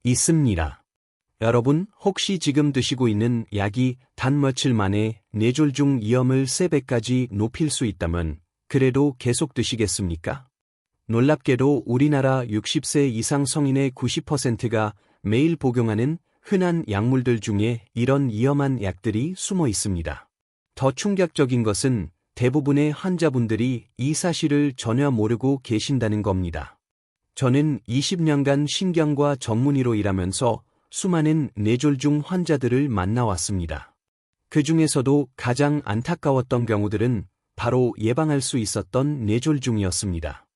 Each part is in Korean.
있습니다. 여러분, 혹시 지금 드시고 있는 약이 단 며칠 만에 뇌졸중 위험을 3배까지 높일 수 있다면 그래도 계속 드시겠습니까? 놀랍게도 우리나라 60세 이상 성인의 90%가 매일 복용하는 흔한 약물들 중에 이런 위험한 약들이 숨어 있습니다. 더 충격적인 것은 대부분의 환자분들이 이 사실을 전혀 모르고 계신다는 겁니다. 저는 20년간 신경과 전문의로 일하면서 수많은 뇌졸중 환자들을 만나왔습니다. 그 중에서도 가장 안타까웠던 경우들은 바로 예방할 수 있었던 뇌졸중이었습니다.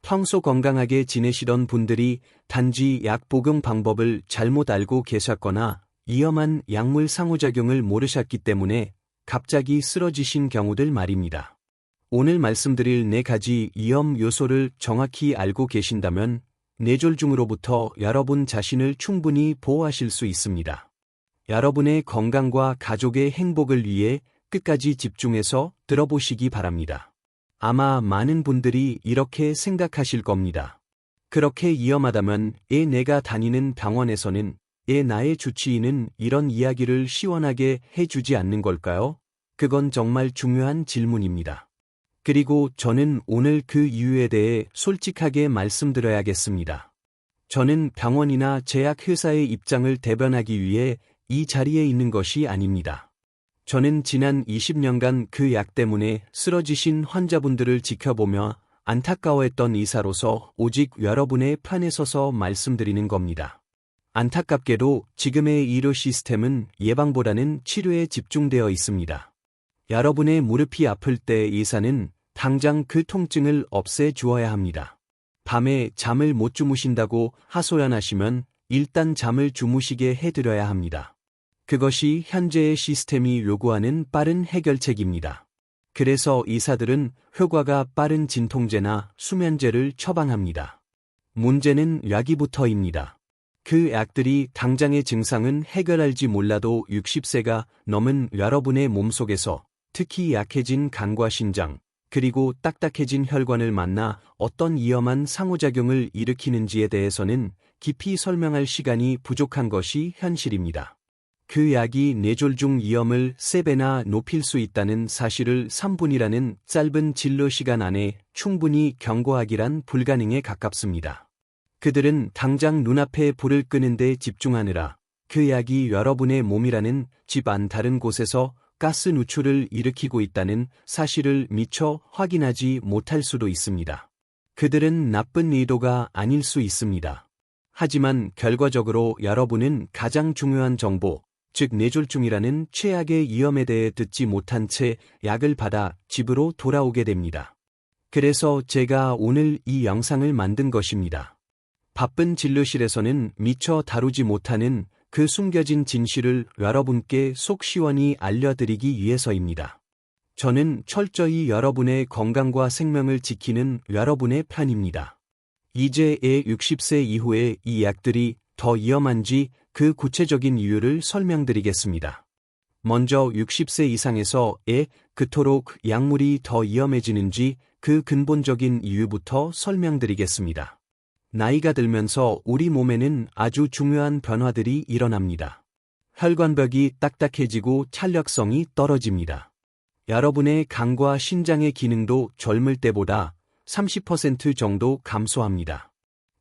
평소 건강하게 지내시던 분들이 단지 약 복용 방법을 잘못 알고 계셨거나 위험한 약물 상호작용을 모르셨기 때문에 갑자기 쓰러지신 경우들 말입니다. 오늘 말씀드릴 4가지 위험 요소를 정확히 알고 계신다면 뇌졸중으로부터 여러분 자신을 충분히 보호하실 수 있습니다. 여러분의 건강과 가족의 행복을 위해 끝까지 집중해서 들어보시기 바랍니다. 아마 많은 분들이 이렇게 생각하실 겁니다. 그렇게 위험하다면 내가 다니는 병원에서는 나의 주치의는 이런 이야기를 시원하게 해주지 않는 걸까요? 그건 정말 중요한 질문입니다. 그리고 저는 오늘 그 이유에 대해 솔직하게 말씀드려야겠습니다. 저는 병원이나 제약회사의 입장을 대변하기 위해 이 자리에 있는 것이 아닙니다. 저는 지난 20년간 그 약 때문에 쓰러지신 환자분들을 지켜보며 안타까워했던 의사로서 오직 여러분의 편에 서서 말씀드리는 겁니다. 안타깝게도 지금의 의료 시스템은 예방보다는 치료에 집중되어 있습니다. 여러분의 무릎이 아플 때 의사는 당장 그 통증을 없애주어야 합니다. 밤에 잠을 못 주무신다고 하소연하시면 일단 잠을 주무시게 해드려야 합니다. 그것이 현재의 시스템이 요구하는 빠른 해결책입니다. 그래서 의사들은 효과가 빠른 진통제나 수면제를 처방합니다. 문제는 약이부터입니다. 그 약들이 당장의 증상은 해결할지 몰라도 60세가 넘은 여러분의 몸속에서 특히 약해진 간과 신장, 그리고 딱딱해진 혈관을 만나 어떤 위험한 상호작용을 일으키는지에 대해서는 깊이 설명할 시간이 부족한 것이 현실입니다. 그 약이 뇌졸중 위험을 3배나 높일 수 있다는 사실을 3분이라는 짧은 진료 시간 안에 충분히 경고하기란 불가능에 가깝습니다. 그들은 당장 눈앞에 불을 끄는 데 집중하느라 그 약이 여러분의 몸이라는 집안 다른 곳에서 가스 누출을 일으키고 있다는 사실을 미처 확인하지 못할 수도 있습니다. 그들은 나쁜 의도가 아닐 수 있습니다. 하지만 결과적으로 여러분은 가장 중요한 정보, 즉 뇌졸중이라는 최악의 위험에 대해 듣지 못한 채 약을 받아 집으로 돌아오게 됩니다. 그래서 제가 오늘 이 영상을 만든 것입니다. 바쁜 진료실에서는 미처 다루지 못하는 그 숨겨진 진실을 여러분께 속 시원히 알려드리기 위해서입니다. 저는 철저히 여러분의 건강과 생명을 지키는 여러분의 편입니다. 이제 60세 이후에 이 약들이 더 위험한지 그 구체적인 이유를 설명드리겠습니다. 먼저 60세 이상에서 그토록 약물이 더 위험해지는지 그 근본적인 이유부터 설명드리겠습니다. 나이가 들면서 우리 몸에는 아주 중요한 변화들이 일어납니다. 혈관벽이 딱딱해지고 탄력성이 떨어집니다. 여러분의 간과 신장의 기능도 젊을 때보다 30% 정도 감소합니다.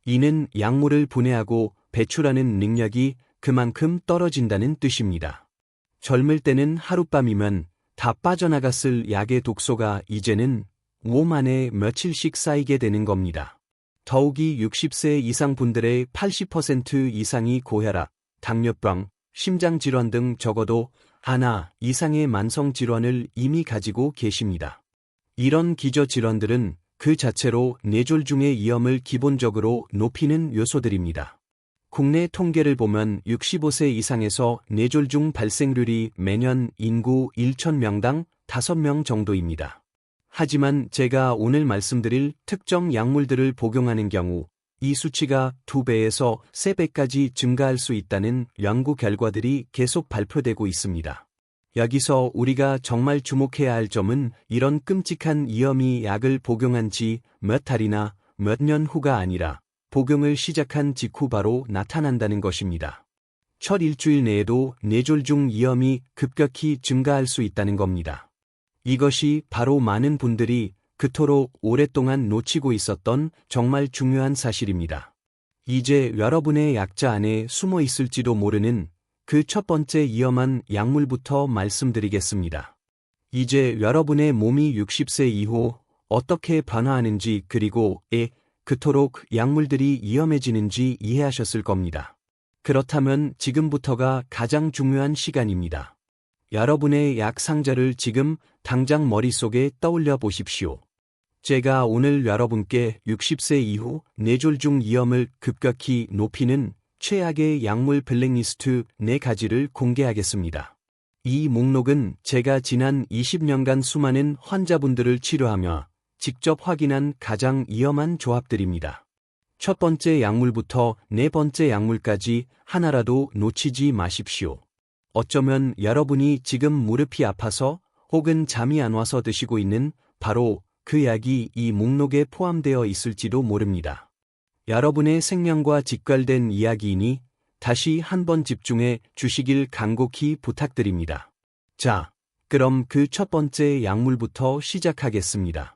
이는 약물을 분해하고 배출하는 능력이 그만큼 떨어진다는 뜻입니다. 젊을 때는 하룻밤이면 다 빠져나갔을 약의 독소가 이제는 몸 안에 며칠씩 쌓이게 되는 겁니다. 더욱이 60세 이상 분들의 80% 이상이 고혈압, 당뇨병, 심장질환 등 적어도 하나 이상의 만성질환을 이미 가지고 계십니다. 이런 기저질환들은 그 자체로 뇌졸중의 위험을 기본적으로 높이는 요소들입니다. 국내 통계를 보면 65세 이상에서 뇌졸중 발생률이 매년 인구 1,000명당 5명 정도입니다. 하지만 제가 오늘 말씀드릴 특정 약물들을 복용하는 경우 이 수치가 2배에서 3배까지 증가할 수 있다는 연구 결과들이 계속 발표되고 있습니다. 여기서 우리가 정말 주목해야 할 점은 이런 끔찍한 위험이 약을 복용한 지 몇 달이나 몇 년 후가 아니라 복용을 시작한 직후 바로 나타난다는 것입니다. 첫 일주일 내에도 뇌졸중 위험이 급격히 증가할 수 있다는 겁니다. 이것이 바로 많은 분들이 그토록 오랫동안 놓치고 있었던 정말 중요한 사실입니다. 이제 여러분의 약자 안에 숨어 있을지도 모르는 그 첫 번째 위험한 약물부터 말씀드리겠습니다. 이제 여러분의 몸이 60세 이후 어떻게 변화하는지 그리고 그토록 약물들이 위험해지는지 이해하셨을 겁니다. 그렇다면 지금부터가 가장 중요한 시간입니다. 여러분의 약 상자를 지금 당장 머릿속에 떠올려 보십시오. 제가 오늘 여러분께 60세 이후 뇌졸중 위험을 급격히 높이는 최악의 약물 블랙리스트 4가지를 공개하겠습니다. 이 목록은 제가 지난 20년간 수많은 환자분들을 치료하며 직접 확인한 가장 위험한 조합들입니다. 첫 번째 약물부터 네 번째 약물까지 하나라도 놓치지 마십시오. 어쩌면 여러분이 지금 무릎이 아파서 혹은 잠이 안 와서 드시고 있는 바로 그 약이 이 목록에 포함되어 있을지도 모릅니다. 여러분의 생명과 직결된 이야기이니 다시 한번 집중해 주시길 간곡히 부탁드립니다. 자, 그럼 그 첫 번째 약물부터 시작하겠습니다.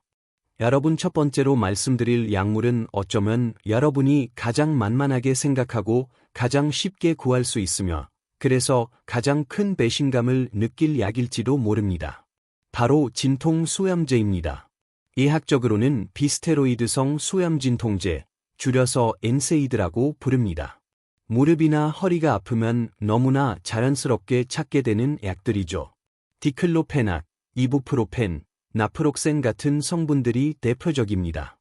여러분, 첫 번째로 말씀드릴 약물은 어쩌면 여러분이 가장 만만하게 생각하고 가장 쉽게 구할 수 있으며 그래서 가장 큰 배신감을 느낄 약일지도 모릅니다. 바로 진통소염제입니다. 의학적으로는 비스테로이드성 소염진통제, 줄여서 엔세이드라고 부릅니다. 무릎이나 허리가 아프면 너무나 자연스럽게 찾게 되는 약들이죠. 디클로페낙, 이부프로펜, 나프록센 같은 성분들이 대표적입니다.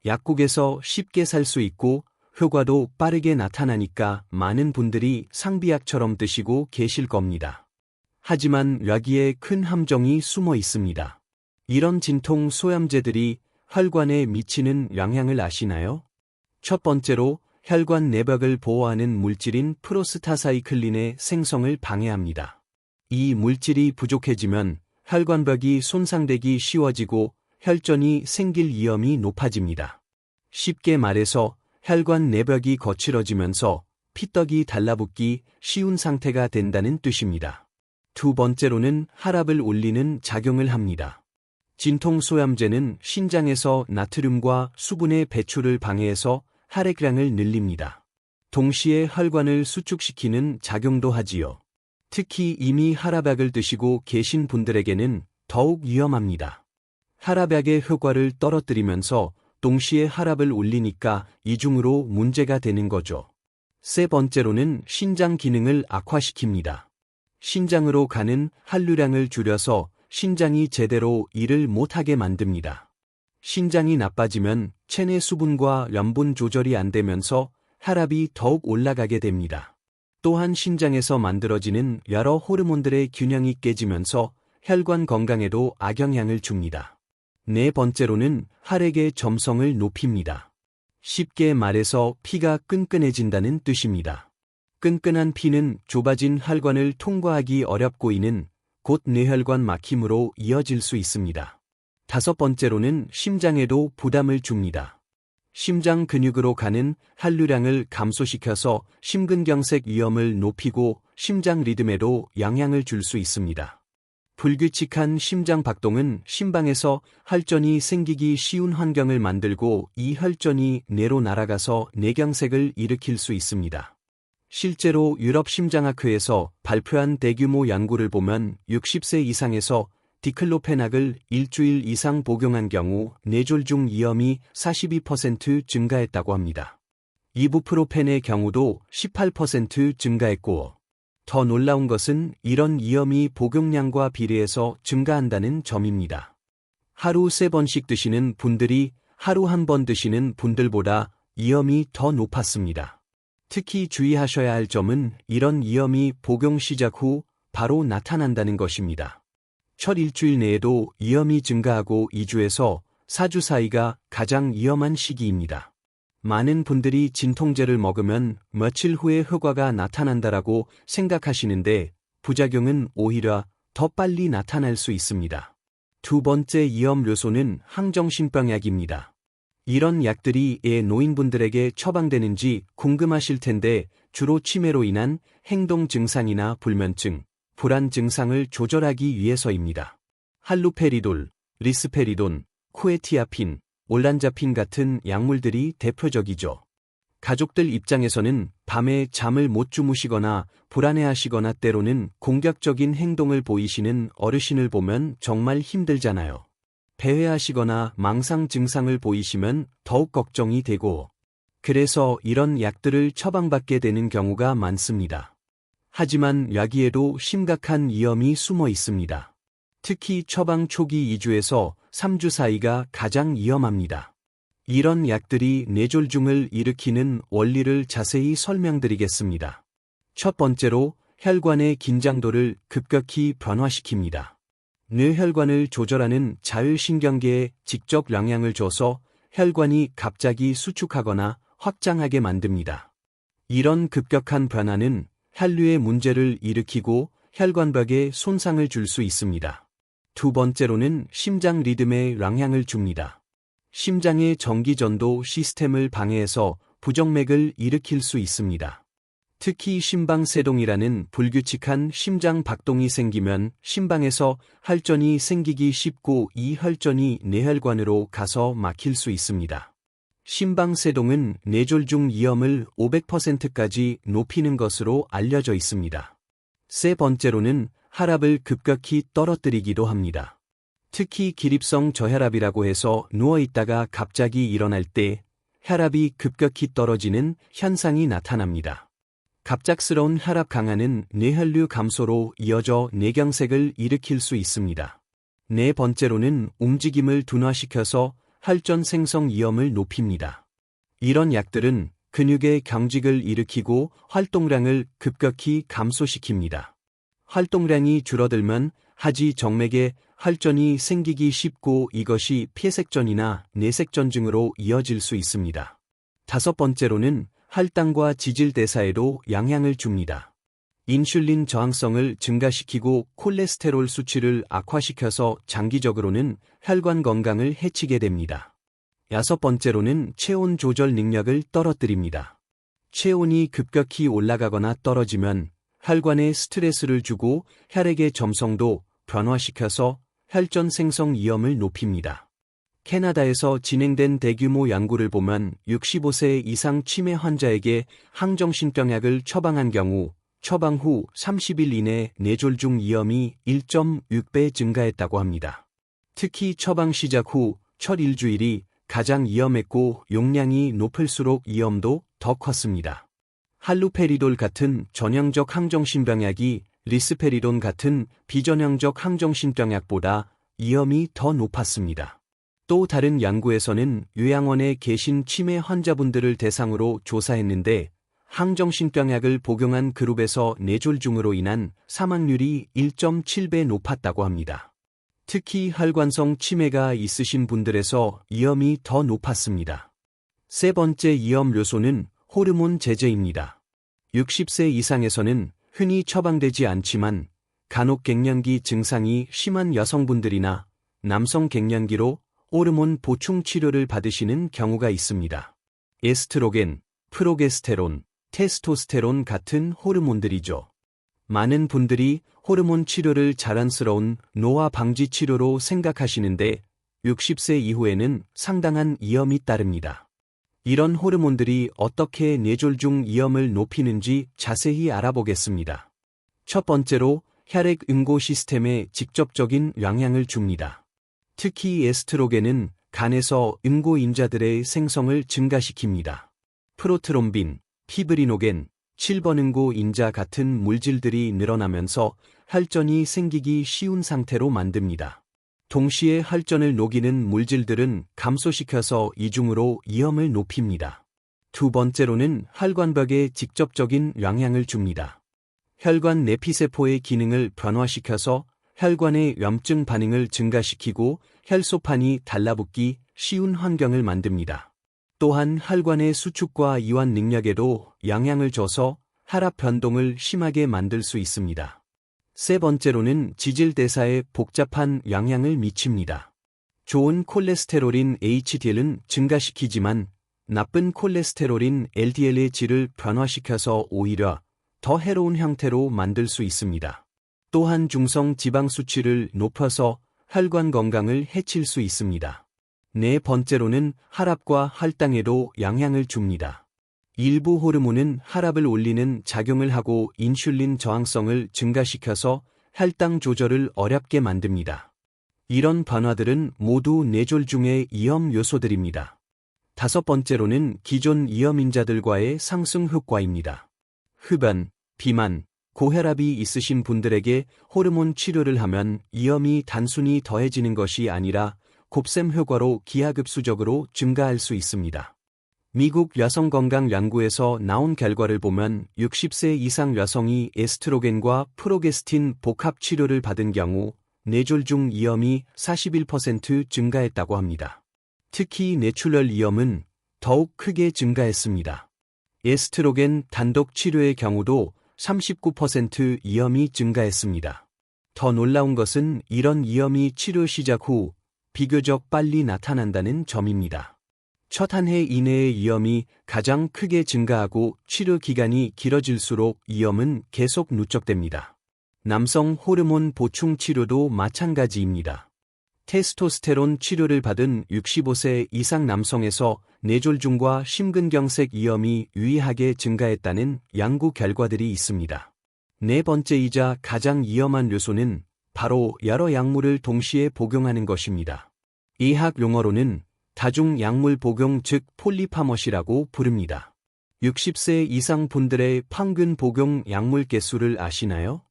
약국에서 쉽게 살 수 있고 효과도 빠르게 나타나니까 많은 분들이 상비약처럼 드시고 계실 겁니다. 하지만 여기에 큰 함정이 숨어 있습니다. 이런 진통 소염제들이 혈관에 미치는 영향을 아시나요? 첫 번째로 혈관 내벽을 보호하는 물질인 프로스타사이클린의 생성을 방해합니다. 이 물질이 부족해지면 혈관벽이 손상되기 쉬워지고 혈전이 생길 위험이 높아집니다. 쉽게 말해서 혈관 내벽이 거칠어지면서 피떡이 달라붙기 쉬운 상태가 된다는 뜻입니다. 두 번째로는 혈압을 올리는 작용을 합니다. 진통소염제는 신장에서 나트륨과 수분의 배출을 방해해서 혈액량을 늘립니다. 동시에 혈관을 수축시키는 작용도 하지요. 특히 이미 혈압약을 드시고 계신 분들에게는 더욱 위험합니다. 혈압약의 효과를 떨어뜨리면서 동시에 혈압을 올리니까 이중으로 문제가 되는 거죠. 세 번째로는 신장 기능을 악화시킵니다. 신장으로 가는 혈류량을 줄여서 신장이 제대로 일을 못하게 만듭니다. 신장이 나빠지면 체내 수분과 염분 조절이 안 되면서 혈압이 더욱 올라가게 됩니다. 또한 신장에서 만들어지는 여러 호르몬들의 균형이 깨지면서 혈관 건강에도 악영향을 줍니다. 네 번째로는 혈액의 점성을 높입니다. 쉽게 말해서 피가 끈끈해진다는 뜻입니다. 끈끈한 피는 좁아진 혈관을 통과하기 어렵고 이는 곧 뇌혈관 막힘으로 이어질 수 있습니다. 다섯 번째로는 심장에도 부담을 줍니다. 심장 근육으로 가는 혈류량을 감소시켜서 심근경색 위험을 높이고 심장 리듬에도 영향을 줄 수 있습니다. 불규칙한 심장 박동은 심방에서 혈전이 생기기 쉬운 환경을 만들고 이 혈전이 뇌로 날아가서 뇌경색을 일으킬 수 있습니다. 실제로 유럽심장학회에서 발표한 대규모 연구를 보면 60세 이상에서 디클로페낙을 일주일 이상 복용한 경우 뇌졸중 위험이 42% 증가했다고 합니다. 이부프로펜의 경우도 18% 증가했고, 더 놀라운 것은 이런 위험이 복용량과 비례해서 증가한다는 점입니다. 하루 3번씩 드시는 분들이 하루 1번 드시는 분들보다 위험이 더 높았습니다. 특히 주의하셔야 할 점은 이런 위험이 복용 시작 후 바로 나타난다는 것입니다. 첫 일주일 내에도 위험이 증가하고 2주에서 4주 사이가 가장 위험한 시기입니다. 많은 분들이 진통제를 먹으면 며칠 후에 효과가 나타난다라고 생각하시는데 부작용은 오히려 더 빨리 나타날 수 있습니다. 두 번째 위험 요소는 항정신병약입니다. 이런 약들이 왜 노인분들에게 처방되는지 궁금하실 텐데 주로 치매로 인한 행동 증상이나 불면증, 불안 증상을 조절하기 위해서입니다. 할로페리돌, 리스페리돈, 쿠에티아핀, 올란자핀 같은 약물들이 대표적이죠. 가족들 입장에서는 밤에 잠을 못 주무시거나 불안해하시거나 때로는 공격적인 행동을 보이시는 어르신을 보면 정말 힘들잖아요. 배회하시거나 망상 증상을 보이시면 더욱 걱정이 되고, 그래서 이런 약들을 처방받게 되는 경우가 많습니다. 하지만 약에도 심각한 위험이 숨어 있습니다. 특히 처방 초기 2주에서 3주 사이가 가장 위험합니다. 이런 약들이 뇌졸중을 일으키는 원리를 자세히 설명드리겠습니다. 첫 번째로 혈관의 긴장도를 급격히 변화시킵니다. 뇌혈관을 조절하는 자율신경계에 직접 영향을 줘서 혈관이 갑자기 수축하거나 확장하게 만듭니다. 이런 급격한 변화는 혈류의 문제를 일으키고 혈관벽에 손상을 줄 수 있습니다. 두 번째로는 심장 리듬에 영향을 줍니다. 심장의 전기전도 시스템을 방해해서 부정맥을 일으킬 수 있습니다. 특히 심방세동이라는 불규칙한 심장 박동이 생기면 심방에서 혈전이 생기기 쉽고 이 혈전이 뇌혈관으로 가서 막힐 수 있습니다. 심방세동은 뇌졸중 위험을 500%까지 높이는 것으로 알려져 있습니다. 세 번째로는 혈압을 급격히 떨어뜨리기도 합니다. 특히 기립성 저혈압이라고 해서 누워있다가 갑자기 일어날 때 혈압이 급격히 떨어지는 현상이 나타납니다. 갑작스러운 혈압 강화는 뇌혈류 감소로 이어져 뇌경색을 일으킬 수 있습니다. 네 번째로는 움직임을 둔화시켜서 혈전 생성 위험을 높입니다. 이런 약들은 근육의 경직을 일으키고 활동량을 급격히 감소시킵니다. 활동량이 줄어들면 하지 정맥에 혈전이 생기기 쉽고 이것이 폐색전이나 뇌색전증으로 이어질 수 있습니다. 다섯 번째로는 혈당과 지질대사에도 영향을 줍니다. 인슐린 저항성을 증가시키고 콜레스테롤 수치를 악화시켜서 장기적으로는 혈관 건강을 해치게 됩니다. 여섯 번째로는 체온 조절 능력을 떨어뜨립니다. 체온이 급격히 올라가거나 떨어지면 혈관에 스트레스를 주고 혈액의 점성도 변화시켜서 혈전 생성 위험을 높입니다. 캐나다에서 진행된 대규모 연구를 보면 65세 이상 치매 환자에게 항정신병약을 처방한 경우 처방 후 30일 이내 뇌졸중 위험이 1.6배 증가했다고 합니다. 특히 처방 시작 후 첫 일주일이 가장 위험했고 용량이 높을수록 위험도 더 컸습니다. 할로페리돌 같은 전형적 항정신병약이 리스페리돈 같은 비전형적 항정신병약보다 위험이 더 높았습니다. 또 다른 연구에서는 요양원에 계신 치매 환자분들을 대상으로 조사했는데 항정신병약을 복용한 그룹에서 뇌졸중으로 인한 사망률이 1.7배 높았다고 합니다. 특히 혈관성 치매가 있으신 분들에서 위험이 더 높았습니다. 세 번째 위험 요소는 호르몬 제제입니다. 60세 이상에서는 흔히 처방되지 않지만 간혹 갱년기 증상이 심한 여성분들이나 남성 갱년기로 호르몬 보충 치료를 받으시는 경우가 있습니다. 에스트로겐, 프로게스테론, 테스토스테론 같은 호르몬들이죠. 많은 분들이 호르몬 치료를 자랑스러운 노화 방지 치료로 생각하시는데 60세 이후에는 상당한 위험이 따릅니다. 이런 호르몬들이 어떻게 뇌졸중 위험을 높이는지 자세히 알아보겠습니다. 첫 번째로 혈액 응고 시스템에 직접적인 영향을 줍니다. 특히 에스트로겐은 간에서 응고인자들의 생성을 증가시킵니다. 프로트롬빈, 피브리노겐, 7번 응고인자 같은 물질들이 늘어나면서 혈전이 생기기 쉬운 상태로 만듭니다. 동시에 혈전을 녹이는 물질들은 감소시켜서 이중으로 위험을 높입니다. 두 번째로는 혈관벽에 직접적인 영향을 줍니다. 혈관 내피세포의 기능을 변화시켜서 혈관의 염증 반응을 증가시키고 혈소판이 달라붙기 쉬운 환경을 만듭니다. 또한 혈관의 수축과 이완 능력에도 영향을 줘서 혈압 변동을 심하게 만들 수 있습니다. 세 번째로는 지질대사에 복잡한 영향을 미칩니다. 좋은 콜레스테롤인 HDL은 증가시키지만 나쁜 콜레스테롤인 LDL의 질을 변화시켜서 오히려 더 해로운 형태로 만들 수 있습니다. 또한 중성 지방 수치를 높여서 혈관 건강을 해칠 수 있습니다. 네 번째로는 혈압과 혈당에도 영향을 줍니다. 일부 호르몬은 혈압을 올리는 작용을 하고 인슐린 저항성을 증가시켜서 혈당 조절을 어렵게 만듭니다. 이런 변화들은 모두 뇌졸중의 위험 요소들입니다. 다섯 번째로는 기존 위험인자들과의 상승 효과입니다. 흡연, 비만, 고혈압이 있으신 분들에게 호르몬 치료를 하면 위험이 단순히 더해지는 것이 아니라 곱셈 효과로 기하급수적으로 증가할 수 있습니다. 미국 여성건강연구에서 나온 결과를 보면 60세 이상 여성이 에스트로겐과 프로게스틴 복합 치료를 받은 경우 뇌졸중 위험이 41% 증가했다고 합니다. 특히 뇌출혈 위험은 더욱 크게 증가했습니다. 에스트로겐 단독 치료의 경우도 39% 위험이 증가했습니다. 더 놀라운 것은 이런 위험이 치료 시작 후 비교적 빨리 나타난다는 점입니다. 첫 한 해 이내의 위험이 가장 크게 증가하고 치료 기간이 길어질수록 위험은 계속 누적됩니다. 남성 호르몬 보충 치료도 마찬가지입니다. 테스토스테론 치료를 받은 65세 이상 남성에서 뇌졸중과 심근경색 위험이 유의하게 증가했다는 연구 결과들이 있습니다. 네 번째이자 가장 위험한 요소는 바로 여러 약물을 동시에 복용하는 것입니다. 의학 용어로는 다중약물 복용 즉 폴리파머시라고 부릅니다. 60세 이상 분들의 평균 복용 약물 개수를 아시나요?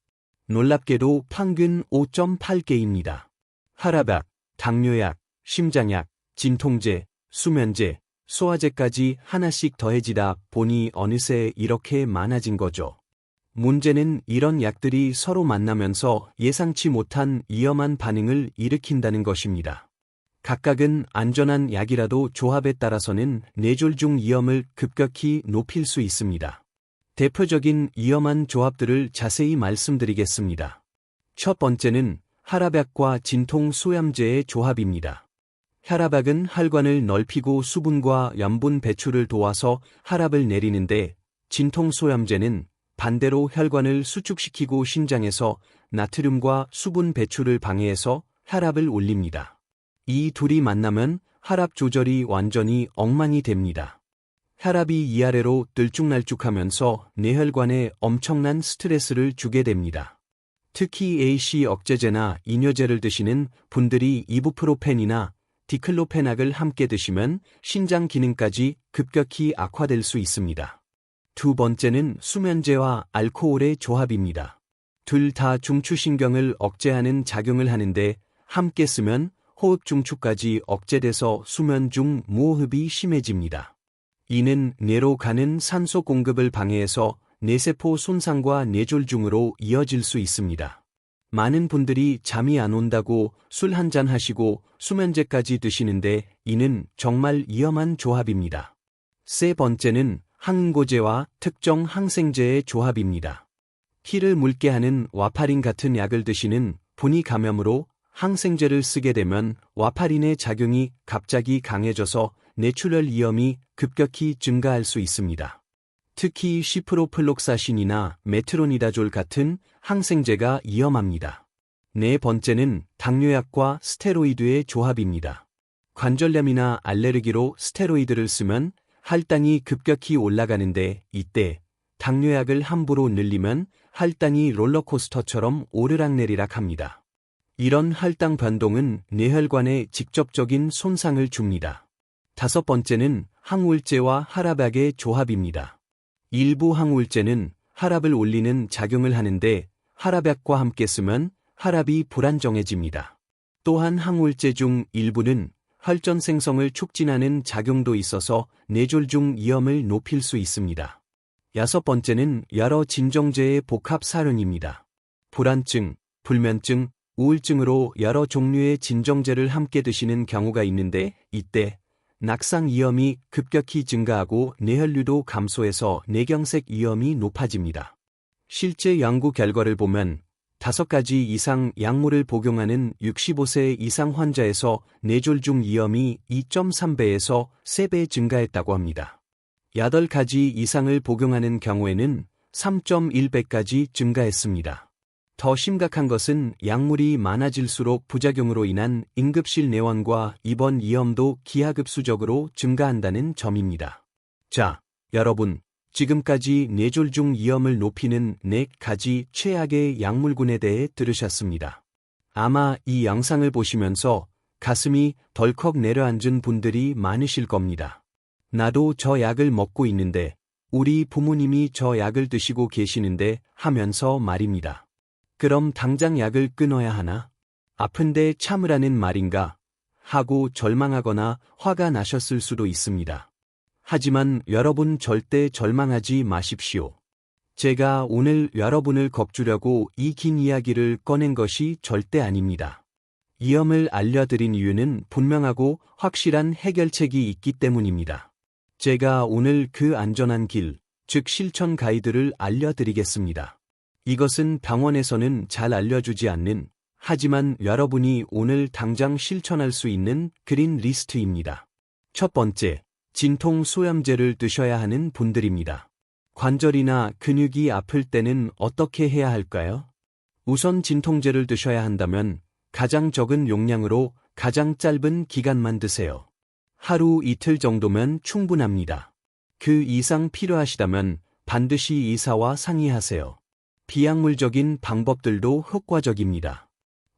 놀랍게도 평균 5.8개입니다. 혈압약, 당뇨약, 심장약, 진통제, 수면제, 소화제까지 하나씩 더해지다 보니 어느새 이렇게 많아진 거죠. 문제는 이런 약들이 서로 만나면서 예상치 못한 위험한 반응을 일으킨다는 것입니다. 각각은 안전한 약이라도 조합에 따라서는 뇌졸중 위험을 급격히 높일 수 있습니다. 대표적인 위험한 조합들을 자세히 말씀드리겠습니다. 첫 번째는 혈압약과 진통소염제의 조합입니다. 혈압약은 혈관을 넓히고 수분과 염분 배출을 도와서 혈압을 내리는데 진통소염제는 반대로 혈관을 수축시키고 신장에서 나트륨과 수분 배출을 방해해서 혈압을 올립니다. 이 둘이 만나면 혈압 조절이 완전히 엉망이 됩니다. 혈압이 위아래로 들쭉날쭉하면서 뇌혈관에 엄청난 스트레스를 주게 됩니다. 특히 AC 억제제나 이뇨제를 드시는 분들이 이부프로펜이나 디클로페낙을 함께 드시면 신장 기능까지 급격히 악화될 수 있습니다. 두 번째는 수면제와 알코올의 조합입니다. 둘 다 중추신경을 억제하는 작용을 하는데 함께 쓰면 호흡 중추까지 억제돼서 수면 중 무호흡이 심해집니다. 이는 뇌로 가는 산소 공급을 방해해서 뇌세포 손상과 뇌졸중으로 이어질 수 있습니다. 많은 분들이 잠이 안 온다고 술 한잔 하시고 수면제까지 드시는데 이는 정말 위험한 조합입니다. 세 번째는 항응고제와 특정 항생제의 조합입니다. 피를 묽게 하는 와파린 같은 약을 드시는 분이 감염으로 항생제를 쓰게 되면 와파린의 작용이 갑자기 강해져서 뇌출혈 위험이 급격히 증가할 수 있습니다. 특히 시프로플록사신이나 메트로니다졸 같은 항생제가 위험합니다. 네 번째는 당뇨약과 스테로이드의 조합입니다. 관절염이나 알레르기로 스테로이드를 쓰면 혈당이 급격히 올라가는데 이때 당뇨약을 함부로 늘리면 혈당이 롤러코스터처럼 오르락내리락 합니다. 이런 혈당 변동은 뇌혈관에 직접적인 손상을 줍니다. 다섯 번째는 항우울제와 혈압약의 조합입니다. 일부 항우울제는 혈압을 올리는 작용을 하는데 혈압약과 함께 쓰면 혈압이 불안정해집니다. 또한 항우울제 중 일부는 혈전 생성을 촉진하는 작용도 있어서 뇌졸중 위험을 높일 수 있습니다. 여섯 번째는 여러 진정제의 복합 사용입니다. 불안증, 불면증, 우울증으로 여러 종류의 진정제를 함께 드시는 경우가 있는데 이때 낙상 위험이 급격히 증가하고 뇌혈류도 감소해서 뇌경색 위험이 높아집니다. 실제 연구 결과를 보면 5가지 이상 약물을 복용하는 65세 이상 환자에서 뇌졸중 위험이 2.3배에서 3배 증가했다고 합니다. 8가지 이상을 복용하는 경우에는 3.1배까지 증가했습니다. 더 심각한 것은 약물이 많아질수록 부작용으로 인한 응급실 내원과 입원 위험도 기하급수적으로 증가한다는 점입니다. 자, 여러분, 지금까지 뇌졸중 위험을 높이는 4가지 최악의 약물군에 대해 들으셨습니다. 아마 이 영상을 보시면서 가슴이 덜컥 내려앉은 분들이 많으실 겁니다. 나도 저 약을 먹고 있는데, 우리 부모님이 저 약을 드시고 계시는데 하면서 말입니다. 그럼 당장 약을 끊어야 하나? 아픈데 참으라는 말인가? 하고 절망하거나 화가 나셨을 수도 있습니다. 하지만 여러분 절대 절망하지 마십시오. 제가 오늘 여러분을 겁주려고 이 긴 이야기를 꺼낸 것이 절대 아닙니다. 위험을 알려드린 이유는 분명하고 확실한 해결책이 있기 때문입니다. 제가 오늘 그 안전한 길, 즉 실천 가이드를 알려드리겠습니다. 이것은 병원에서는 잘 알려주지 않는, 하지만 여러분이 오늘 당장 실천할 수 있는 그린 리스트입니다. 첫 번째, 진통 소염제를 드셔야 하는 분들입니다. 관절이나 근육이 아플 때는 어떻게 해야 할까요? 우선 진통제를 드셔야 한다면 가장 적은 용량으로 가장 짧은 기간만 드세요. 하루 이틀 정도면 충분합니다. 그 이상 필요하시다면 반드시 의사와 상의하세요. 비약물적인 방법들도 효과적입니다.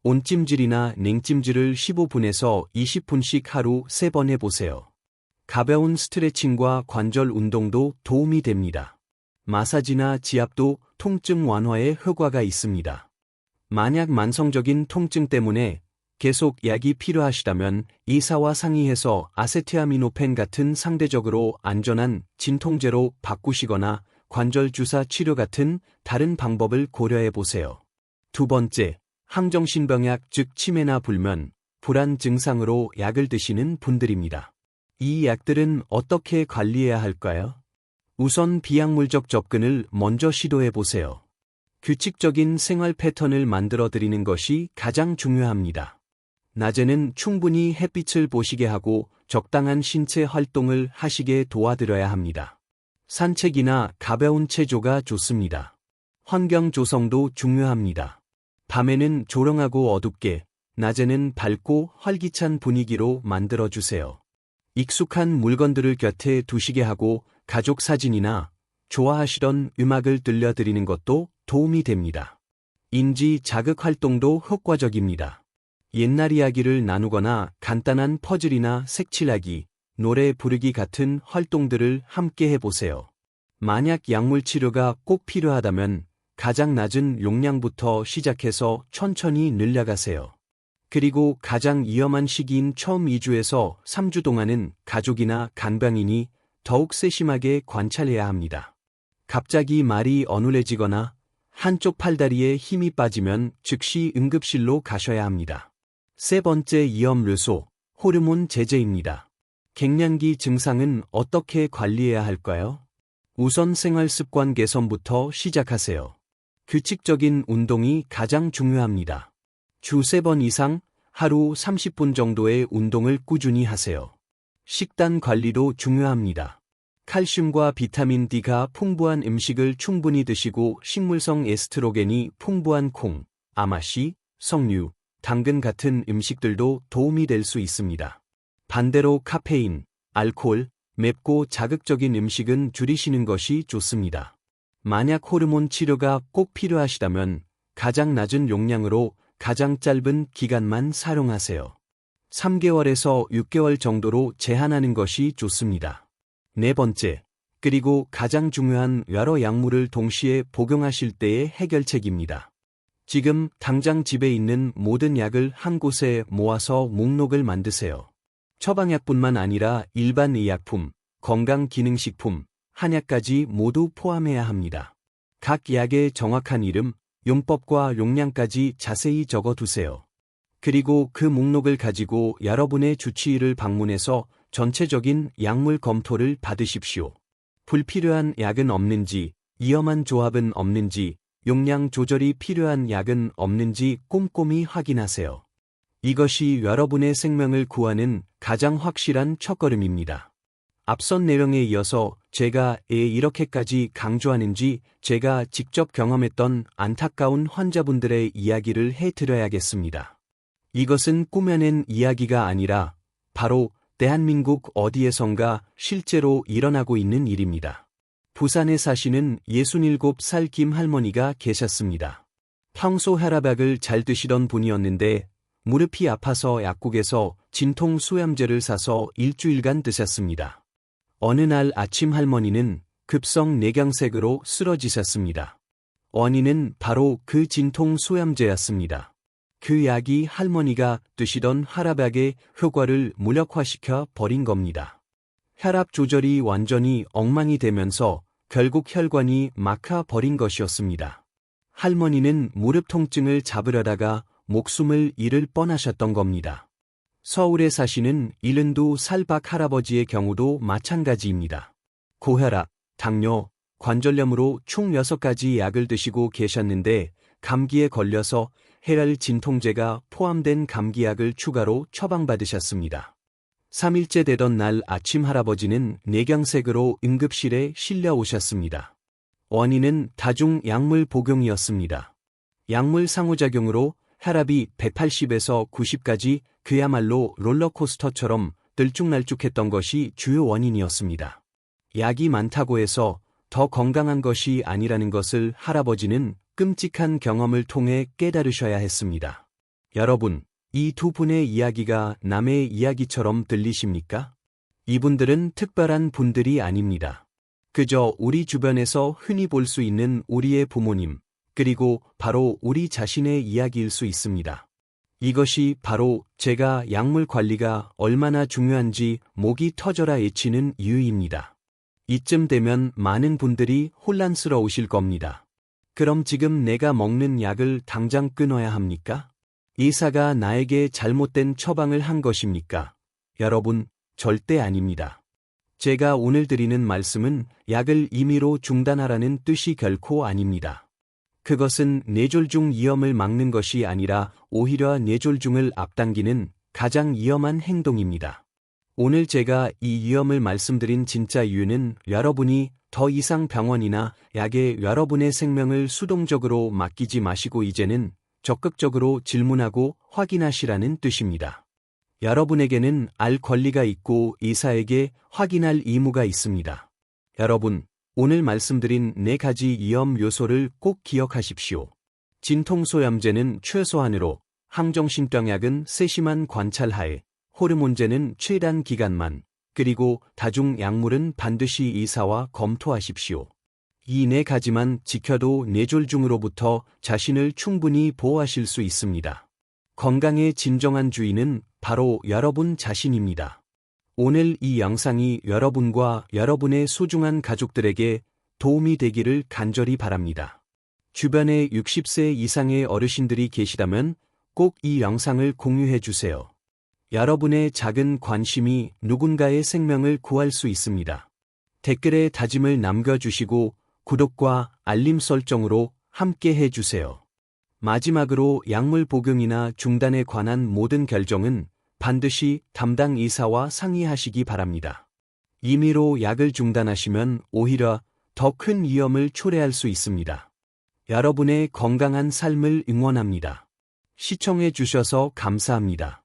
온찜질이나 냉찜질을 15분에서 20분씩 하루 3번 해보세요. 가벼운 스트레칭과 관절 운동도 도움이 됩니다. 마사지나 지압도 통증 완화에 효과가 있습니다. 만약 만성적인 통증 때문에 계속 약이 필요하시다면 의사와 상의해서 아세트아미노펜 같은 상대적으로 안전한 진통제로 바꾸시거나 관절 주사 치료 같은 다른 방법을 고려해 보세요. 두 번째, 항정신병약 즉 치매나 불면, 불안 증상으로 약을 드시는 분들입니다. 이 약들은 어떻게 관리해야 할까요? 우선 비약물적 접근을 먼저 시도해 보세요. 규칙적인 생활 패턴을 만들어 드리는 것이 가장 중요합니다. 낮에는 충분히 햇빛을 보시게 하고 적당한 신체 활동을 하시게 도와드려야 합니다. 산책이나 가벼운 체조가 좋습니다. 환경 조성도 중요합니다. 밤에는 조용하고 어둡게, 낮에는 밝고 활기찬 분위기로 만들어주세요. 익숙한 물건들을 곁에 두시게 하고 가족 사진이나 좋아하시던 음악을 들려드리는 것도 도움이 됩니다. 인지 자극 활동도 효과적입니다. 옛날 이야기를 나누거나 간단한 퍼즐이나 색칠하기, 노래 부르기 같은 활동들을 함께 해보세요. 만약 약물 치료가 꼭 필요하다면 가장 낮은 용량부터 시작해서 천천히 늘려가세요. 그리고 가장 위험한 시기인 처음 2주에서 3주 동안은 가족이나 간병인이 더욱 세심하게 관찰해야 합니다. 갑자기 말이 어눌해지거나 한쪽 팔다리에 힘이 빠지면 즉시 응급실로 가셔야 합니다. 세 번째 위험 요소, 호르몬 제재입니다. 갱년기 증상은 어떻게 관리해야 할까요? 우선 생활 습관 개선부터 시작하세요. 규칙적인 운동이 가장 중요합니다. 주 3번 이상, 하루 30분 정도의 운동을 꾸준히 하세요. 식단 관리도 중요합니다. 칼슘과 비타민 D가 풍부한 음식을 충분히 드시고 식물성 에스트로겐이 풍부한 콩, 아마씨, 석류, 당근 같은 음식들도 도움이 될 수 있습니다. 반대로 카페인, 알코올, 맵고 자극적인 음식은 줄이시는 것이 좋습니다. 만약 호르몬 치료가 꼭 필요하시다면 가장 낮은 용량으로 가장 짧은 기간만 사용하세요. 3개월에서 6개월 정도로 제한하는 것이 좋습니다. 네 번째, 그리고 가장 중요한 여러 약물을 동시에 복용하실 때의 해결책입니다. 지금 당장 집에 있는 모든 약을 한 곳에 모아서 목록을 만드세요. 처방약뿐만 아니라 일반 의약품, 건강기능식품, 한약까지 모두 포함해야 합니다. 각 약의 정확한 이름, 용법과 용량까지 자세히 적어두세요. 그리고 그 목록을 가지고 여러분의 주치의를 방문해서 전체적인 약물 검토를 받으십시오. 불필요한 약은 없는지, 위험한 조합은 없는지, 용량 조절이 필요한 약은 없는지 꼼꼼히 확인하세요. 이것이 여러분의 생명을 구하는 가장 확실한 첫걸음입니다. 앞선 내용에 이어서 제가 왜 이렇게까지 강조하는지 제가 직접 경험했던 안타까운 환자분들의 이야기를 해드려야겠습니다. 이것은 꾸며낸 이야기가 아니라 바로 대한민국 어디에선가 실제로 일어나고 있는 일입니다. 부산에 사시는 67살 김 할머니가 계셨습니다. 평소 혈압약을 잘 드시던 분이었는데 무릎이 아파서 약국에서 진통 수염제를 사서 일주일간 드셨습니다. 어느 날 아침 할머니는 급성 뇌경색으로 쓰러지셨습니다. 원인은 바로 그 진통 수염제였습니다. 그 약이 할머니가 드시던 혈압약의 효과를 무력화시켜 버린 겁니다. 혈압 조절이 완전히 엉망이 되면서 결국 혈관이 막혀 버린 것이었습니다. 할머니는 무릎 통증을 잡으려다가 목숨을 잃을 뻔하셨던 겁니다. 서울에 사시는 72살 박 할아버지의 경우도 마찬가지입니다. 고혈압, 당뇨, 관절염으로 총 6가지 약을 드시고 계셨는데 감기에 걸려서 해열 진통제가 포함된 감기약을 추가로 처방받으셨습니다. 3일째 되던 날 아침 할아버지는 뇌경색으로 응급실에 실려 오셨습니다. 원인은 다중 약물 복용이었습니다. 약물 상호작용으로 혈압이 180에서 90까지 그야말로 롤러코스터처럼 들쭉날쭉했던 것이 주요 원인이었습니다. 약이 많다고 해서 더 건강한 것이 아니라는 것을 할아버지는 끔찍한 경험을 통해 깨달으셔야 했습니다. 여러분, 이 두 분의 이야기가 남의 이야기처럼 들리십니까? 이분들은 특별한 분들이 아닙니다. 그저 우리 주변에서 흔히 볼 수 있는 우리의 부모님, 그리고 바로 우리 자신의 이야기일 수 있습니다. 이것이 바로 제가 약물 관리가 얼마나 중요한지 목이 터져라 외치는 이유입니다. 이쯤 되면 많은 분들이 혼란스러우실 겁니다. 그럼 지금 내가 먹는 약을 당장 끊어야 합니까? 의사가 나에게 잘못된 처방을 한 것입니까? 여러분, 절대 아닙니다. 제가 오늘 드리는 말씀은 약을 임의로 중단하라는 뜻이 결코 아닙니다. 그것은 뇌졸중 위험을 막는 것이 아니라 오히려 뇌졸중을 앞당기는 가장 위험한 행동입니다. 오늘 제가 이 위험을 말씀드린 진짜 이유는 여러분이 더 이상 병원이나 약에 여러분의 생명을 수동적으로 맡기지 마시고 이제는 적극적으로 질문하고 확인하시라는 뜻입니다. 여러분에게는 알 권리가 있고 의사에게 확인할 의무가 있습니다. 여러분, 오늘 말씀드린 4가지 위험 요소를 꼭 기억하십시오. 진통소염제는 최소한으로, 항정신병약은 세심한 관찰하에, 호르몬제는 최단 기간만, 그리고 다중약물은 반드시 의사와 검토하십시오. 이 4가지만 지켜도 뇌졸중으로부터 자신을 충분히 보호하실 수 있습니다. 건강의 진정한 주인은 바로 여러분 자신입니다. 오늘 이 영상이 여러분과 여러분의 소중한 가족들에게 도움이 되기를 간절히 바랍니다. 주변에 60세 이상의 어르신들이 계시다면 꼭 이 영상을 공유해 주세요. 여러분의 작은 관심이 누군가의 생명을 구할 수 있습니다. 댓글에 다짐을 남겨주시고 구독과 알림 설정으로 함께 해주세요. 마지막으로 약물 복용이나 중단에 관한 모든 결정은 반드시 담당 의사와 상의하시기 바랍니다. 임의로 약을 중단하시면 오히려 더 큰 위험을 초래할 수 있습니다. 여러분의 건강한 삶을 응원합니다. 시청해 주셔서 감사합니다.